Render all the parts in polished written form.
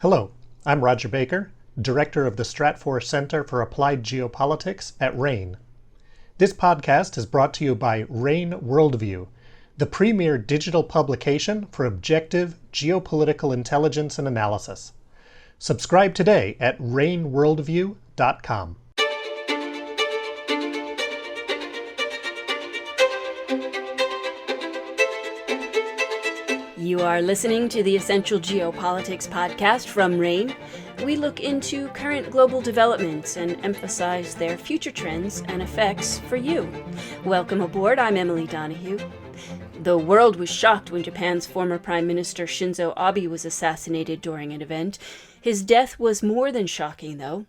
Hello, I'm Roger Baker, Director of the Stratfor Center for Applied Geopolitics at RANE. This podcast is brought to you by RANE Worldview, the premier digital publication for objective geopolitical intelligence and analysis. Subscribe today at raneworldview.com. You are listening to the Essential Geopolitics podcast from RANE. We look into current global developments and emphasize their future trends and effects for you. Welcome aboard, I'm Emily Donahue. The world was shocked when Japan's former Prime Minister Shinzo Abe was assassinated during an event. His death was more than shocking, though.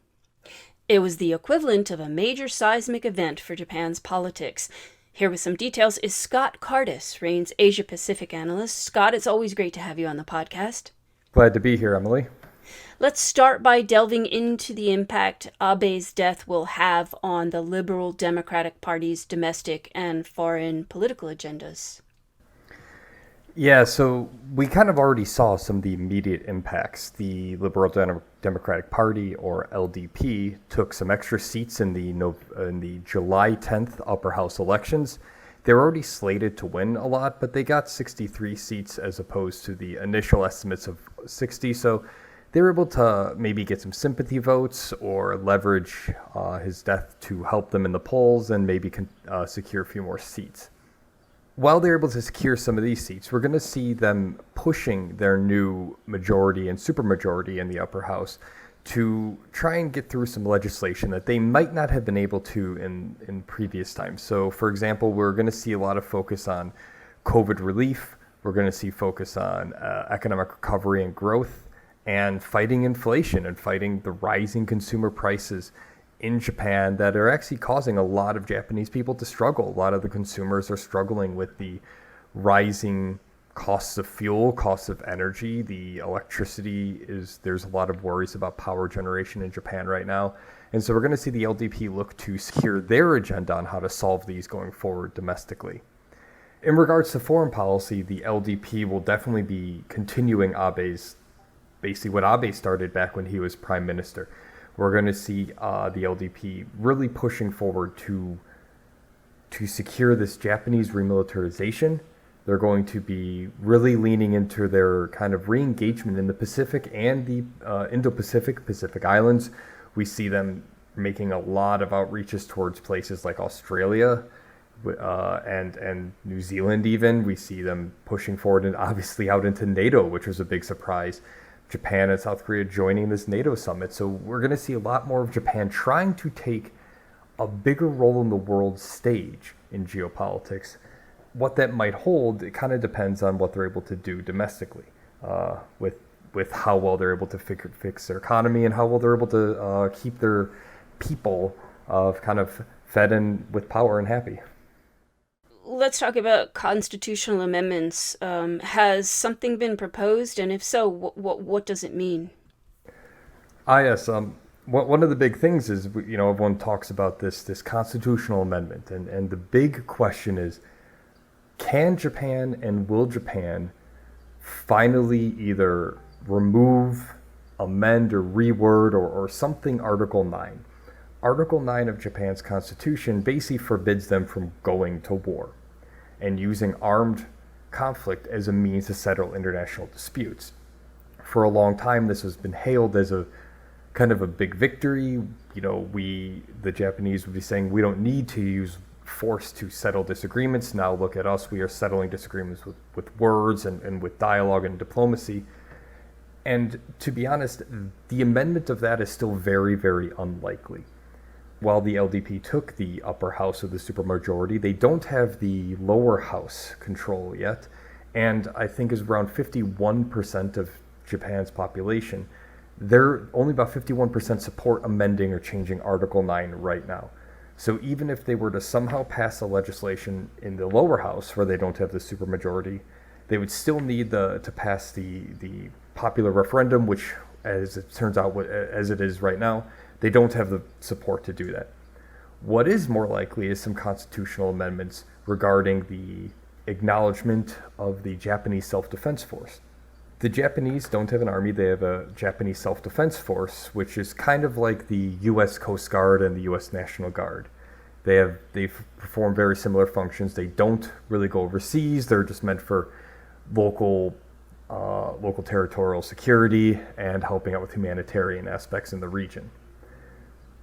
It was the equivalent of a major seismic event for Japan's politics. Here with some details is Scott Cardis, RANE's Asia-Pacific analyst. Scott, it's always great to have you on the podcast. Glad to be here, Emily. Let's start by delving into the impact Abe's death will have on the Liberal Democratic Party's domestic and foreign political agendas. Yeah, so we kind of already saw some of the immediate impacts. The Liberal Democratic Party, or LDP, took some extra seats in the July 10th upper house elections. They were already slated to win a lot, but they got 63 seats as opposed to the initial estimates of 60. So they were able to maybe get some sympathy votes or leverage his death to help them in the polls and maybe secure a few more seats. While they're able to secure some of these seats, we're going to see them pushing their new majority and supermajority in the upper house to try and get through some legislation that they might not have been able to in previous times. So, for example, we're going to see a lot of focus on COVID relief. We're going to see focus on economic recovery and growth and fighting inflation and fighting the rising consumer prices in Japan that are actually causing a lot of Japanese people to struggle. A lot of the consumers are struggling with the rising costs of fuel, costs of energy. The electricity there's a lot of worries about power generation in Japan right now. And so we're going to see the LDP look to secure their agenda on how to solve these going forward domestically. In regards to foreign policy, the LDP will definitely be continuing basically what Abe started back when he was prime minister. We're going to see the LDP really pushing forward to secure this Japanese remilitarization. They're going to be really leaning into their kind of re-engagement in the Pacific and the Pacific Islands. We see them making a lot of outreaches towards places like Australia and New Zealand even. We see them pushing forward and obviously out into NATO, which was a big surprise. Japan and South Korea joining this NATO summit. So we're going to see a lot more of Japan trying to take a bigger role in the world stage in geopolitics. What that might hold, it kind of depends on what they're able to do domestically with how well they're able to fix their economy and how well they're able to keep their people kind of fed and with power and happy. Let's talk about constitutional amendments. Has something been proposed, and if so, what does it mean? Yes. One of the big things is, everyone talks about this constitutional amendment, and the big question is, can Japan and will Japan finally either remove, amend, or reword or something Article 9? Article 9 of Japan's constitution basically forbids them from going to war and using armed conflict as a means to settle international disputes. For a long time, this has been hailed as a kind of a big victory. The Japanese would be saying, we don't need to use force to settle disagreements. Now look at us, we are settling disagreements with words and with dialogue and diplomacy. And to be honest, the amendment of that is still very, very unlikely. While the LDP took the upper house of the supermajority, they don't have the lower house control yet. And I think is around 51% of Japan's population. They're only about 51% support amending or changing Article 9 right now. So even if they were to somehow pass the legislation in the lower house where they don't have the supermajority, they would still need to pass the popular referendum, which, as it turns out, as it is right now, they don't have the support to do that. What is more likely is some constitutional amendments regarding the acknowledgement of the Japanese Self-Defense Force. The Japanese don't have an army. They have a Japanese self-defense force, which is kind of like the U.S. Coast Guard and the U.S. National Guard. They perform very similar functions. They don't really go overseas. They're just meant for local territorial security and helping out with humanitarian aspects in the region.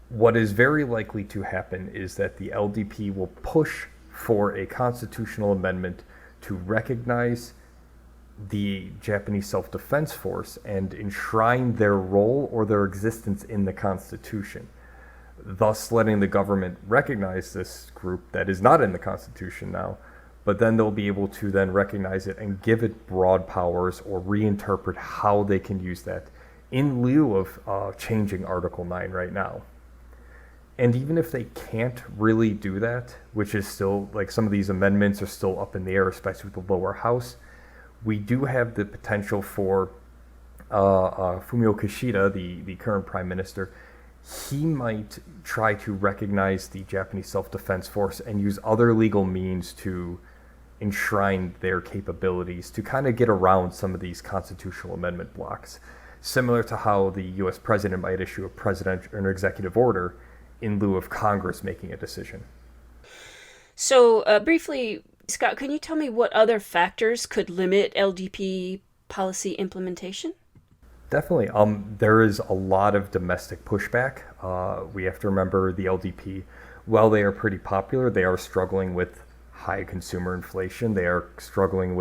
What is very likely to happen is that the LDP will push for a constitutional amendment to recognize the Japanese self-defense force and enshrine their role or their existence in the Constitution, thus letting the government recognize this group that is not in the Constitution now, but then they'll be able to then recognize it and give it broad powers or reinterpret how they can use that in lieu of changing Article 9 right now. And even if they can't really do that, which is still, like, some of these amendments are still up in the air, especially with the lower house, we do have the potential for Fumio Kishida, the current prime minister. He might try to recognize the Japanese self-defense force and use other legal means to enshrine their capabilities to kind of get around some of these constitutional amendment blocks, similar to how the U.S. president might issue an executive order in lieu of Congress making a decision. So briefly, Scott, can you tell me what other factors could limit LDP policy implementation? Definitely. There is a lot of domestic pushback. We have to remember the LDP, while they are pretty popular, they are struggling with high consumer inflation. They are struggling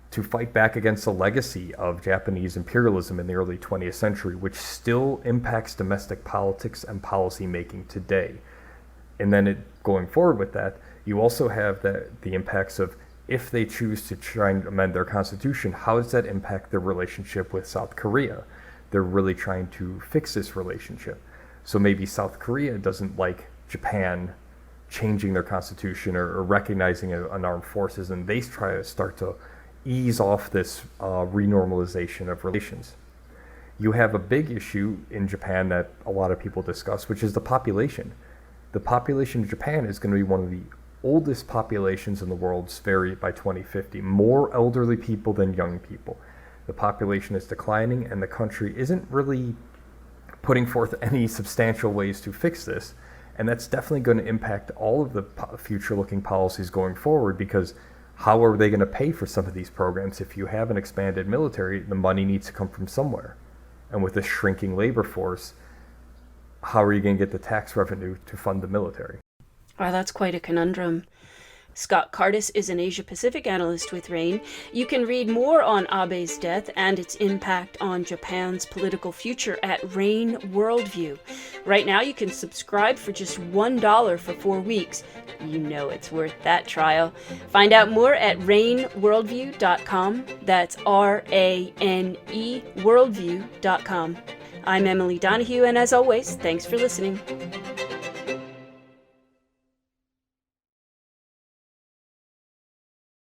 to fight back against the legacy of Japanese imperialism in the early 20th century, which still impacts domestic politics and policy making today. And then going forward with that, you also have the impacts of, if they choose to try and amend their constitution, how does that impact their relationship with South Korea? They're really trying to fix this relationship. So maybe South Korea doesn't like Japan changing their constitution or recognizing an armed forces, and they try to start to ease off this renormalization of relations. You have a big issue in Japan that a lot of people discuss, which is the population. The population of Japan is going to be one of the oldest populations in the world by 2050. More elderly people than young people. The population is declining, and the country isn't really putting forth any substantial ways to fix this. And that's definitely going to impact all of the future-looking policies going forward, because how are they going to pay for some of these programs? If you have an expanded military, the money needs to come from somewhere. And with a shrinking labor force, how are you going to get the tax revenue to fund the military? Wow, that's quite a conundrum. Scott Cardis is an Asia-Pacific analyst with RANE. You can read more on Abe's death and its impact on Japan's political future at RANE Worldview. Right now, you can subscribe for just $1 for 4 weeks. You know it's worth that trial. Find out more at raneworldview.com. That's RANE worldview.com. I'm Emily Donahue, and as always, thanks for listening.